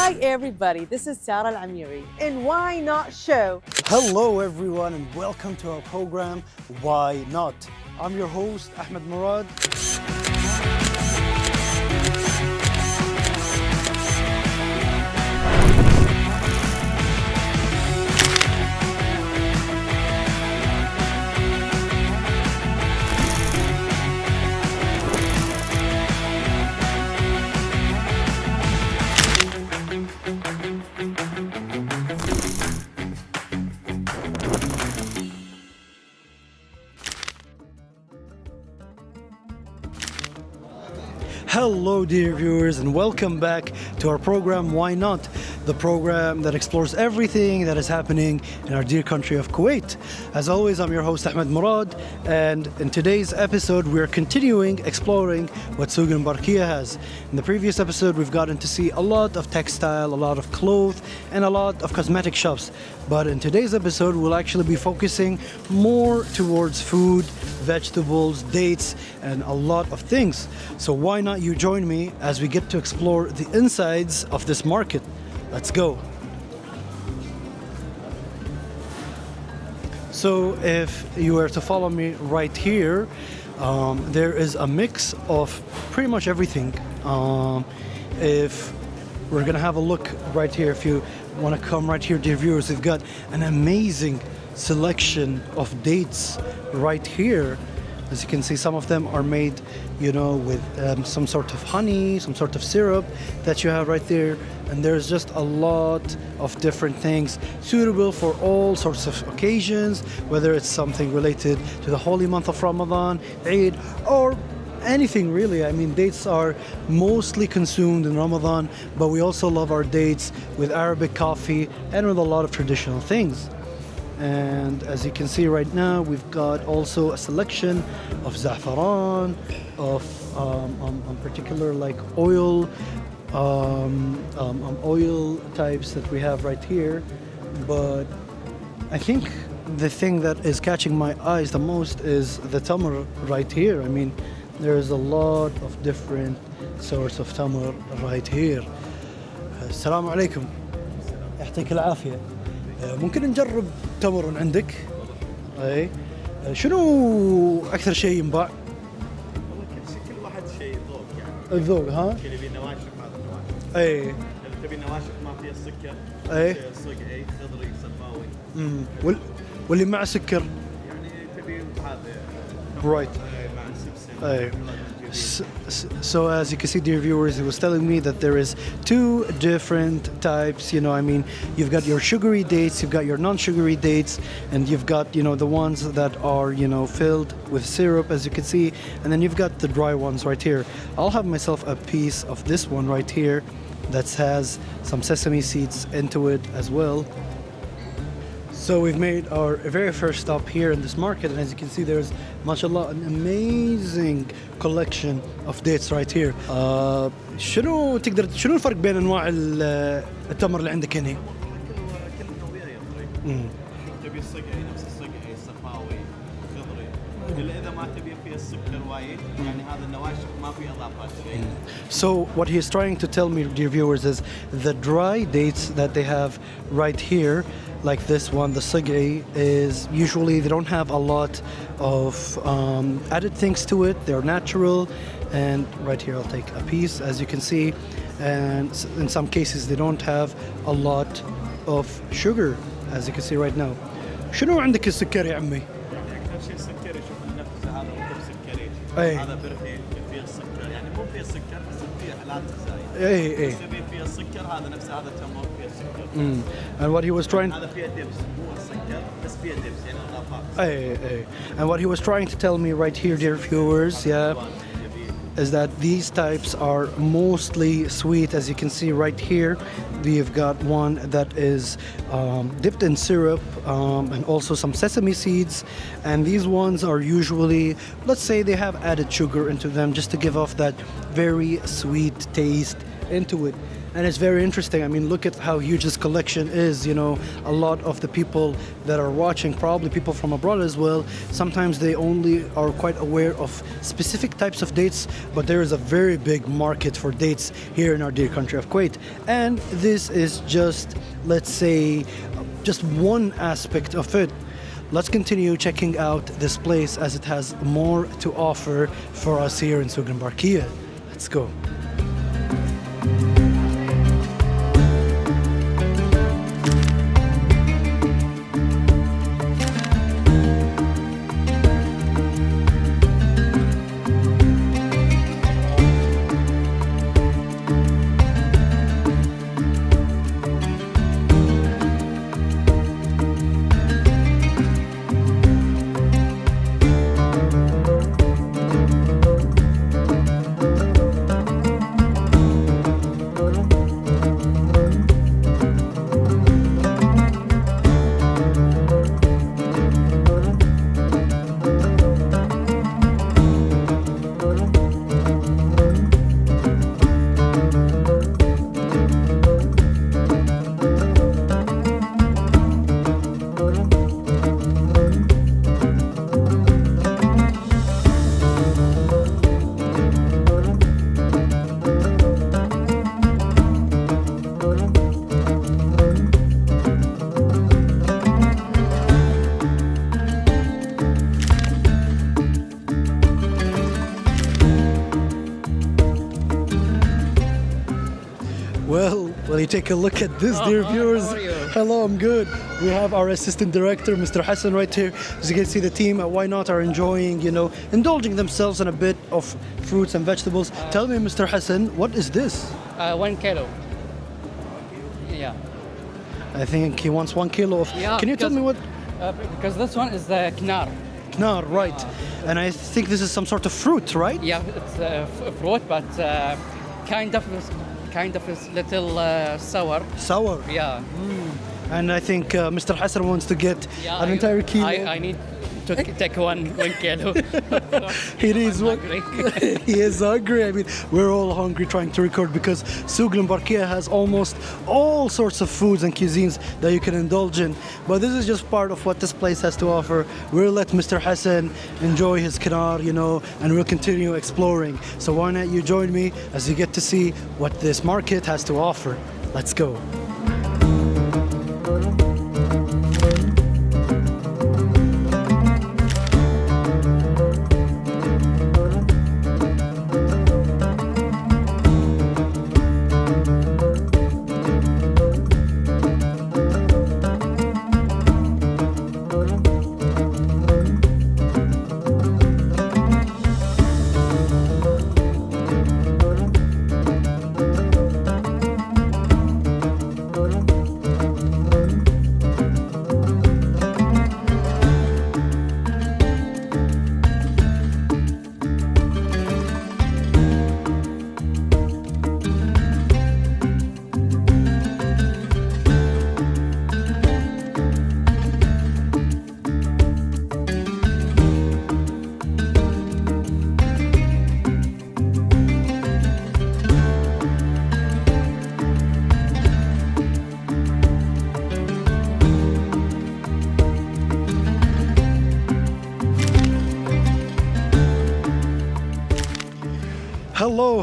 Hi everybody, this is Sarah Al-Amiri in Why Not Show. Hello everyone and welcome to our program Why Not? I'm your host Ahmed Murad. Hello, dear viewers, and welcome back to our program Why Not? The program that explores everything that is happening in our dear country of Kuwait. As always, I'm your host Ahmed Murad, and in today's episode, we're continuing exploring what Souk al Barkia has. In the previous episode, we've gotten to see a lot of textile, a lot of clothes, and a lot of cosmetic shops. But in today's episode, we'll actually be focusing more towards food, vegetables, dates, and a lot of things. So why not you join me as we get to explore the insides of this market? Let's go. So if you were to follow me right here, there is a mix of pretty much everything. If we're gonna have a look right here, if you want to come right here, dear viewers, we've got an amazing selection of dates right here. As you can see, some of them are made, with some sort of honey, some sort of syrup that you have right there. And there's just a lot of different things suitable for all sorts of occasions, whether it's something related to the holy month of Ramadan, Eid, or anything really. I mean, dates are mostly consumed in Ramadan, but we also love our dates with Arabic coffee and with a lot of traditional things. And as you can see right now, we've got also a selection of za'faran, of particular like oil, oil types that we have right here. But I think the thing that is catching my eyes the most is the tamar right here. I mean, there's a lot of different sorts of tamar right here. Assalamu alaikum. يعطيك العافية. ممكن نجرب تمر من عندك؟ اي شنو اكثر شيء ينباع؟ كل واحد شيء ذوق يعني. الذوق ها؟ اللي يبي نواشف هذا النواشف. اي اللي تبي نواشف ما فيها سكر. اي صقعي خضري صفاوي. واللي مع سكر؟ يعني تبي هذا. رايت. مع سبسن. اي. So as you can see, dear viewers, he was telling me that there is two different types. You've got your sugary dates, you've got your non-sugary dates, and you've got, the ones that are, filled with syrup, as you can see, and then you've got the dry ones right here. I'll have myself a piece of this one right here that has some sesame seeds into it as well. So we've made our very first stop here in this market, and as you can see, there's, mashallah, an amazing collection of dates right here. شنو الفرق بين انواع التمر اللي عندك هنا؟ كل نوعية يفرق. تبي الصقعي نفس الصقعي صفاوي خضري. إلا إذا ما تبي فيها السكر وايد يعني هذا النواشف ما في إضافات شيء. So what he is trying to tell me, dear viewers, is the dry dates that they have right here, like this one, the sig'i, is usually they don't have a lot of added things to it. They're natural, and right here I'll take a piece, as you can see, and in some cases they don't have a lot of sugar, as you can see right now. شنو عندك السكر يا عمي؟ أكثر شيء السكري شوف النفس هذا مو سكري. أي. هذا برهي فيه السكر يعني مو فيه سكر بس فيه حالات زايد. اي. بس يبي فيه السكر هذا نفس هذا تمر فيه السكر. And what he was trying هذا فيه دبس مو السكر بس فيه دبس يعني اضافات. Hey. And what he was trying to tell me right here, dear viewers, is that these types are mostly sweet. As you can see right here, we've got one that is dipped in syrup and also some sesame seeds. And these ones are usually, let's say they have added sugar into them just to give off that very sweet taste into it. And it's very interesting. I mean, look at how huge this collection is. You know, a lot of the people that are watching, probably people from abroad as well, sometimes they only are quite aware of specific types of dates, but there is a very big market for dates here in our dear country of Kuwait. And this is just, let's say, just one aspect of it. Let's continue checking out this place as it has more to offer for us here in Souk al-Barkia. Let's go. Well, you take a look at this, dear viewers. How are you? Hello, I'm good. We have our assistant director, Mr. Hassan, right here. As you can see, the team at Why Not are enjoying, indulging themselves in a bit of fruits and vegetables. Tell me, Mr. Hassan, what is this? 1 kilo. Yeah. I think he wants 1 kilo of. Yeah, Can you tell me what? Because this one is the knar. Knar, right. And I think this is some sort of fruit, right? Yeah, it's fruit, but kind of is little sour. Sour. Yeah. And I think Mr. Hassan wants to get an entire kilo. I need to take 1 kilo. He needs I'm one. hungry. He is hungry. I mean, we're all hungry trying to record because Souk al-Barkia has almost all sorts of foods and cuisines that you can indulge in. But this is just part of what this place has to offer. We'll let Mr. Hassan enjoy his kinar, and we'll continue exploring. So why not you join me as you get to see what this market has to offer. Let's go.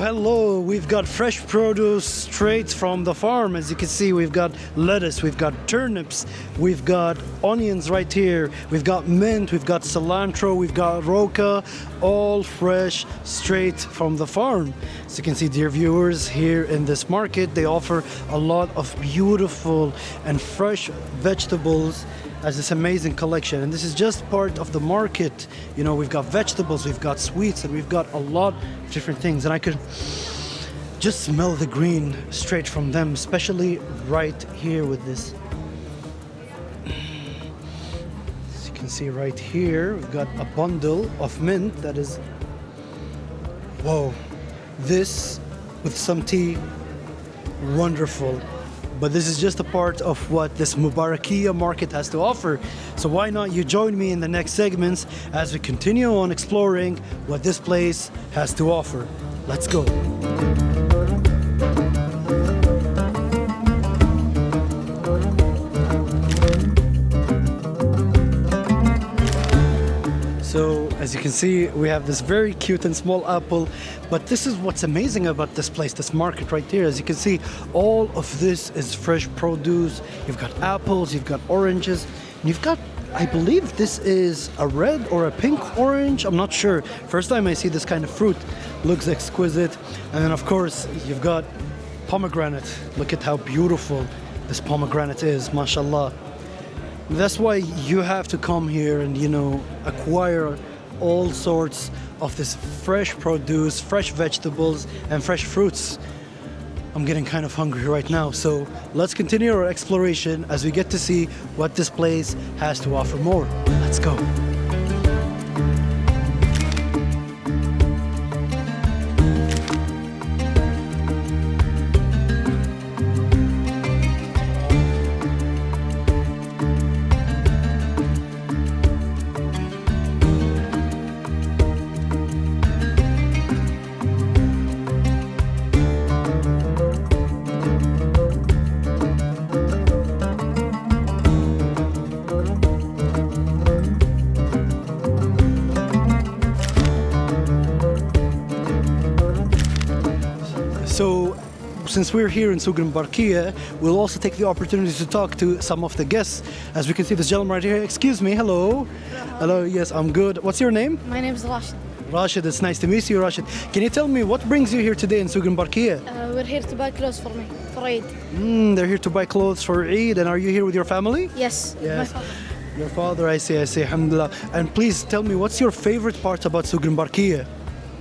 Hello. We've got fresh produce straight from the farm. As you can see, we've got lettuce, we've got turnips, we've got onions right here, we've got mint, we've got cilantro, we've got roca, all fresh straight from the farm. As you can see, dear viewers, here in this market, they offer a lot of beautiful and fresh vegetables as this amazing collection. And this is just part of the market. We've got vegetables, we've got sweets, and we've got a lot of different things. And I could just smell the green straight from them, especially right here with this. As you can see right here, we've got a bundle of mint that is, whoa, this with some tea, wonderful. But this is just a part of what this Mubarakia market has to offer. So why not you join me in the next segments as we continue on exploring what this place has to offer. Let's go. So as you can see, we have this very cute and small apple, but this is what's amazing about this place, this market right here. As you can see, all of this is fresh produce. You've got apples, you've got oranges, and you've got, I believe this is a red or a pink orange, I'm not sure. First time I see this kind of fruit, looks exquisite. And then of course, you've got pomegranate. Look at how beautiful this pomegranate is, mashallah. That's why you have to come here and, acquire all sorts of this fresh produce, fresh vegetables, and fresh fruits. I'm getting kind of hungry right now, so let's continue our exploration as we get to see what this place has to offer more. Let's go. So, since we're here in Souk Barkia, we'll also take the opportunity to talk to some of the guests. As we can see, this gentleman right here. Excuse me, hello. Hello, yes, I'm good. What's your name? My name is Rashid. Rashid, it's nice to meet you, Rashid. Can you tell me what brings you here today in Souk Barkia? We're here to buy clothes for me, for Eid. They're here to buy clothes for Eid, and are you here with your family? Yes, with my Yes. father. Your father, I see, alhamdulillah. And please tell me, what's your favorite part about Souk Barkia?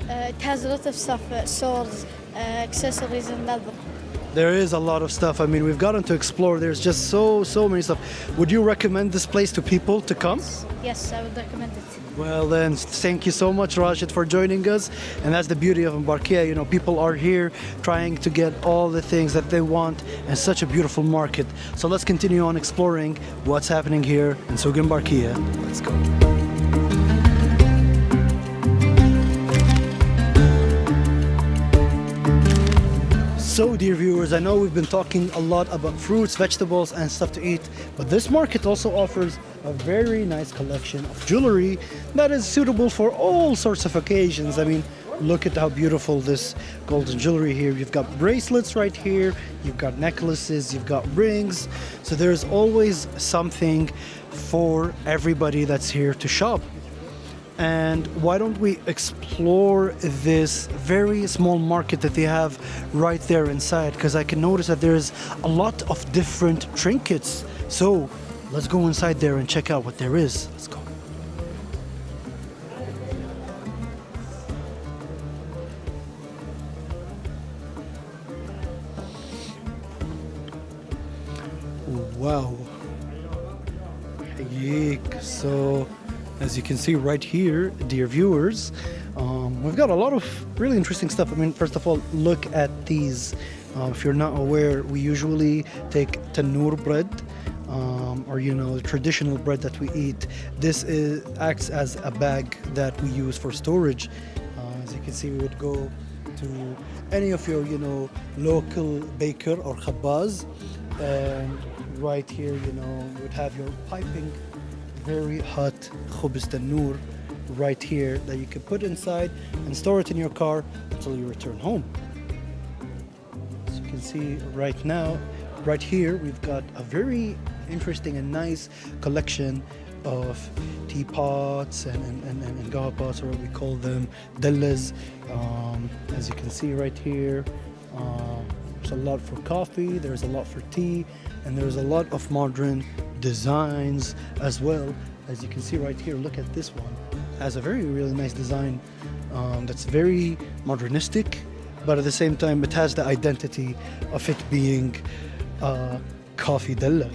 It has a lot of stuff, swords, accessories and leather. There is a lot of stuff. I mean, we've gotten to explore. There's just so many stuff. Would you recommend this place to people to come? Yes, I would recommend it. Well then, thank you so much, Rashid, for joining us. And that's the beauty of Mbarkia. People are here trying to get all the things that they want in such a beautiful market. So let's continue on exploring what's happening here in Souk Mbarkia. Let's go. So, dear viewers, I know we've been talking a lot about fruits, vegetables, and stuff to eat, but this market also offers a very nice collection of jewelry that is suitable for all sorts of occasions. I mean, look at how beautiful this golden jewelry here. You've got bracelets right here, you've got necklaces, you've got rings. So there's always something for everybody that's here to shop. And why don't we explore this very small market that they have right there inside? Because I can notice that there's a lot of different trinkets. So let's go inside there and check out what there is. Let's go. Wow. Hayek. So as you can see right here, dear viewers, we've got a lot of really interesting stuff. I mean, first of all, look at these. If you're not aware, we usually take tanur bread, or the traditional bread that we eat. This acts as a bag that we use for storage. As you can see, we would go to any of your, local baker or khabbaz, and right here, you would have your piping very hot khubz tanur right here that you can put inside and store it in your car until you return home. As you can see right now, right here, we've got a very interesting and nice collection of teapots and gawa pots, or what we call them, dallas. As you can see right here, there's a lot for coffee, there's a lot for tea, and there's a lot of modern designs as well. As you can see right here, look at this one. It has a really nice design that's very modernistic, but at the same time it has the identity of it being coffee dalla.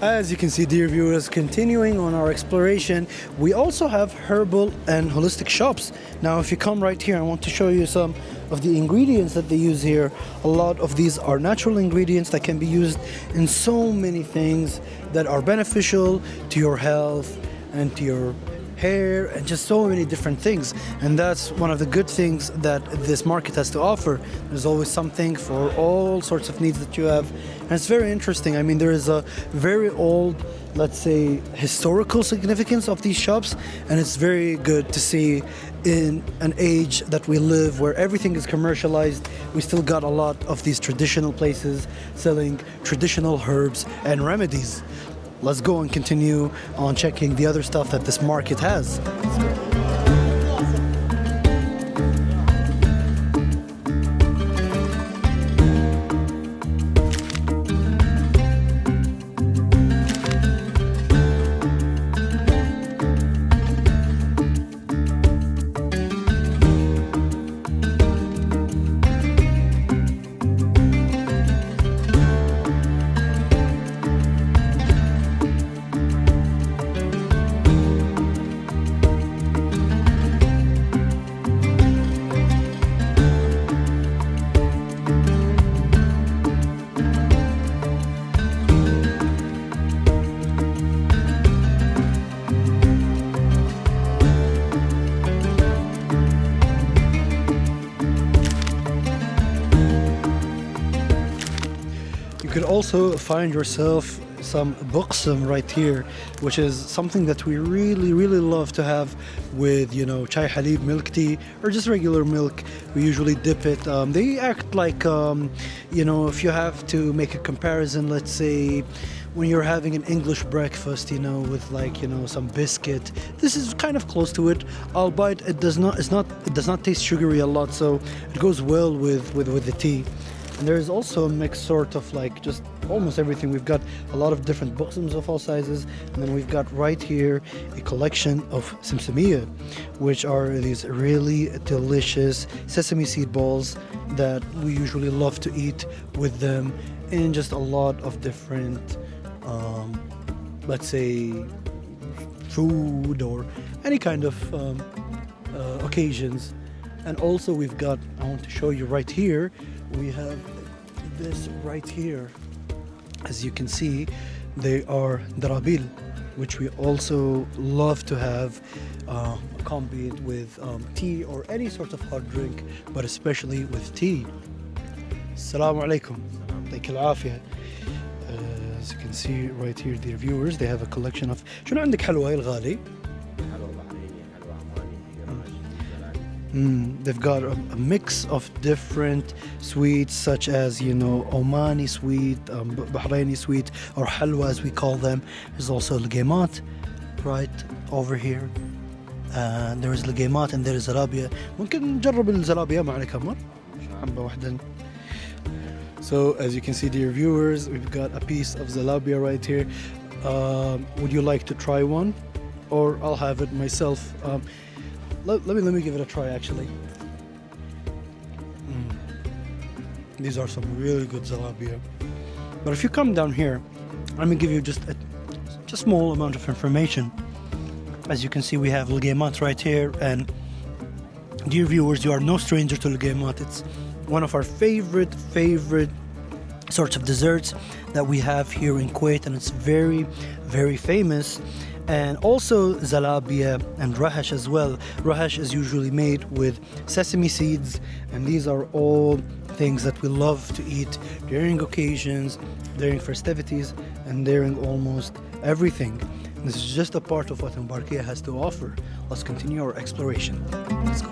As you can see, dear viewers, continuing on our exploration, we also have herbal and holistic shops. Now, if you come right here, I want to show you some of the ingredients that they use here. A lot of these are natural ingredients that can be used in so many things that are beneficial to your health and to your hair, and just so many different things. And that's one of the good things that this market has to offer. There's always something for all sorts of needs that you have. And it's very interesting. I mean, there is a very old, let's say, historical significance of these shops, and it's very good to see in an age that we live where everything is commercialized. We still got a lot of these traditional places selling traditional herbs and remedies. Let's go and continue on checking the other stuff that this market has. You could also find yourself some buqsam right here, which is something that we really love to have with, you know, chai halib milk tea or just regular milk. We usually dip it. They act like, you know, if you have to make a comparison, let's say when you're having an English breakfast, you know, with like, you know, some biscuit. This is kind of close to it, albeit it does not taste sugary a lot, so it goes well with the tea. And there's also a mix, sort of like just almost everything. We've got a lot of different buqsams of all sizes, and then we've got right here a collection of simsamiyya, which are these really delicious sesame seed balls that we usually love to eat with them in just a lot of different, let's say, food or any kind of occasions. And also we've got, I want to show you right here, we have this right here. As you can see, they are darabil, which we also love to have accompanied with tea or any sort of hot drink, but especially with tea. Assalamu alaikum. Thank you al-afiyah. As you can see right here, dear viewers, they have a collection of شنو عندك حلوى الغالي؟ They've got a mix of different sweets, such as, you know, Omani sweet, Bahraini sweet, or halwa as we call them. There's also lagaymat right over here. There is lagaymat and there is zalabia. ممكن نجرب الزلابية معنا كمان حبة واحدة. So as you can see, dear viewers, we've got a piece of zalabia right here. Would you like to try one, or I'll have it myself? Let me give it a try, actually. These are some really good zalabia. But if you come down here, let me give you just a small amount of information. As you can see, we have lagaymat right here, and dear viewers, you are no stranger to lagaymat. It's one of our favorite sorts of desserts that we have here in Kuwait, and it's very famous. And also zalabia and rahash as well. Rahash is usually made with sesame seeds, and these are all things that we love to eat during occasions, during festivities, and during almost everything. This is just a part of what Mbarkiya has to offer. Let's continue our exploration. Let's go.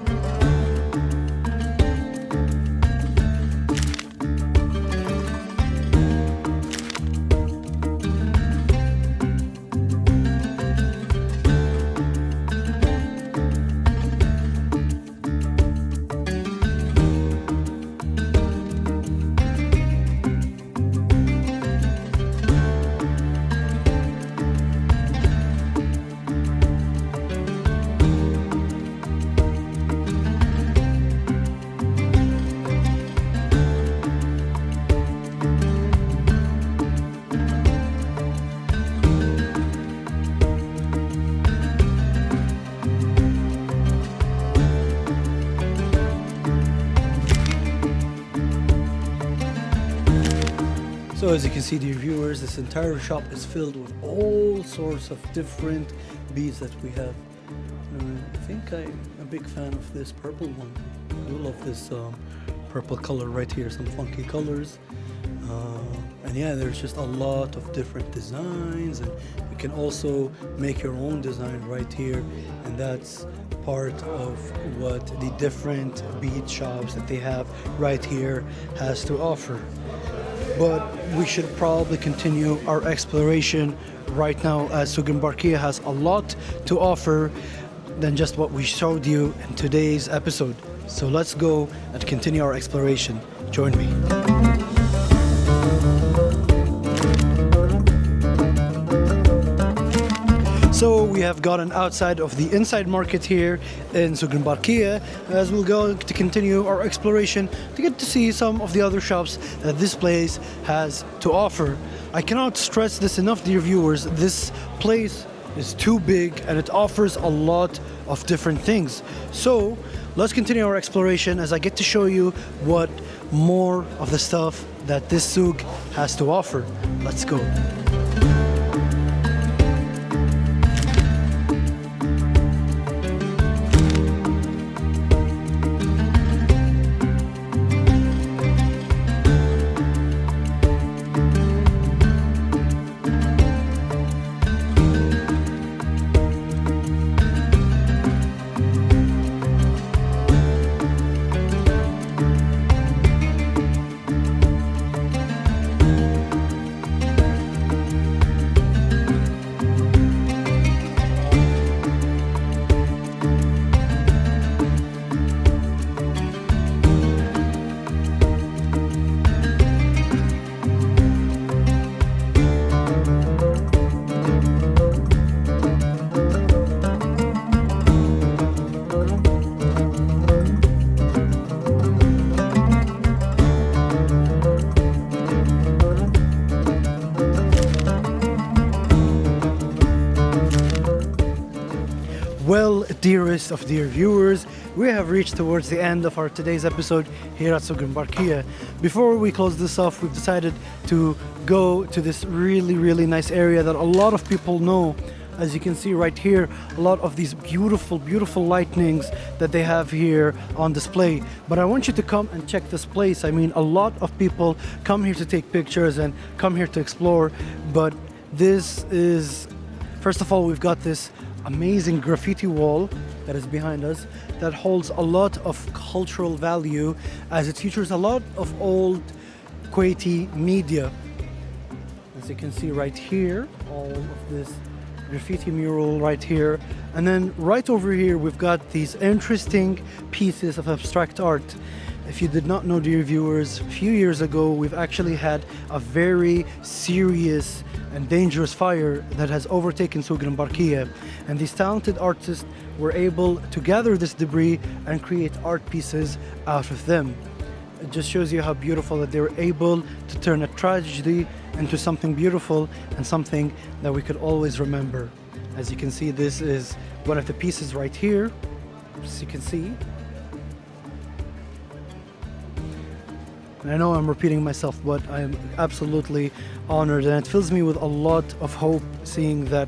So as you can see, dear viewers, this entire shop is filled with all sorts of different beads that we have I think I'm a big fan of this purple one. I do love this purple color right here, some funky colors. And yeah, there's just a lot of different designs, and you can also make your own design right here, and that's part of what the different bead shops that they have right here has to offer. But we should probably continue our exploration right now, as Souk Barkia has a lot to offer than just what we showed you in today's episode. So let's go and continue our exploration. Join me. So we have gotten outside of the inside market here in Souk Barkia, as we'll go to continue our exploration to get to see some of the other shops that this place has to offer. I cannot stress this enough, dear viewers. This place is too big and it offers a lot of different things. So let's continue our exploration as I get to show you what more of the stuff that this souk has to offer. Let's go. Well, dearest of dear viewers, we have reached towards the end of our today's episode here at Souk Barkia. Before we close this off, we've decided to go to this really nice area that a lot of people know. As you can see right here, a lot of these beautiful lightnings that they have here on display. But I want you to come and check this place. I mean, a lot of people come here to take pictures and come here to explore, but this is, first of all, we've got this amazing graffiti wall that is behind us that holds a lot of cultural value, as it features a lot of old Kuwaiti media. As you can see right here, all of this graffiti mural right here, and then right over here we've got these interesting pieces of abstract art. If you did not know, dear viewers, a few years ago we've actually had a very serious and dangerous fire that has overtaken Souk Barkia, and these talented artists were able to gather this debris and create art pieces out of them. It just shows you how beautiful that they were able to turn a tragedy into something beautiful and something that we could always remember. As you can see, this is one of the pieces right here, as you can see. And I know I'm repeating myself, but I am absolutely honored, and it fills me with a lot of hope seeing that,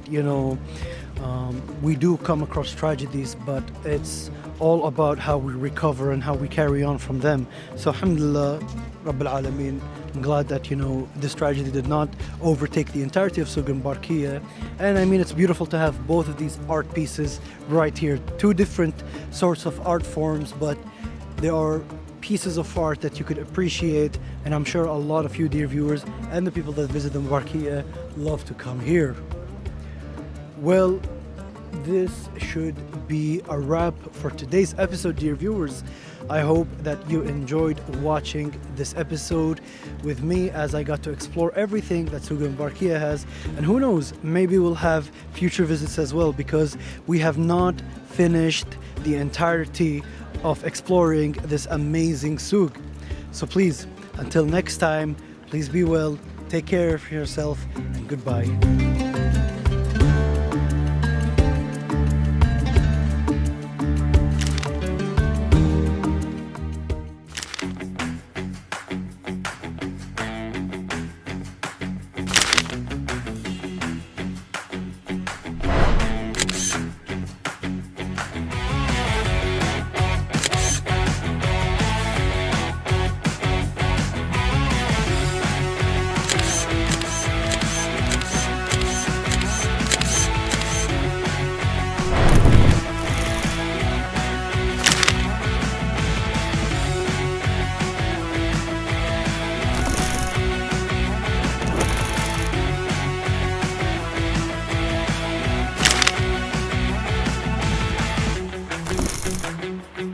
we do come across tragedies, but it's all about how we recover and how we carry on from them. So alhamdulillah, Rabbil Alameen, I'm glad that, this tragedy did not overtake the entirety of Souk Barkia. And I mean, it's beautiful to have both of these art pieces right here. Two different sorts of art forms, but they are pieces of art that you could appreciate, and I'm sure a lot of you, dear viewers, and the people that visit the Barkia love to come here. Well, this should be a wrap for today's episode, dear viewers. I hope that you enjoyed watching this episode with me as I got to explore everything that Souk Barkia has, and who knows, maybe we'll have future visits as well, because we have not finished the entirety of exploring this amazing souk. So please, until next time, please be well, take care of yourself, and goodbye.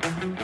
Thank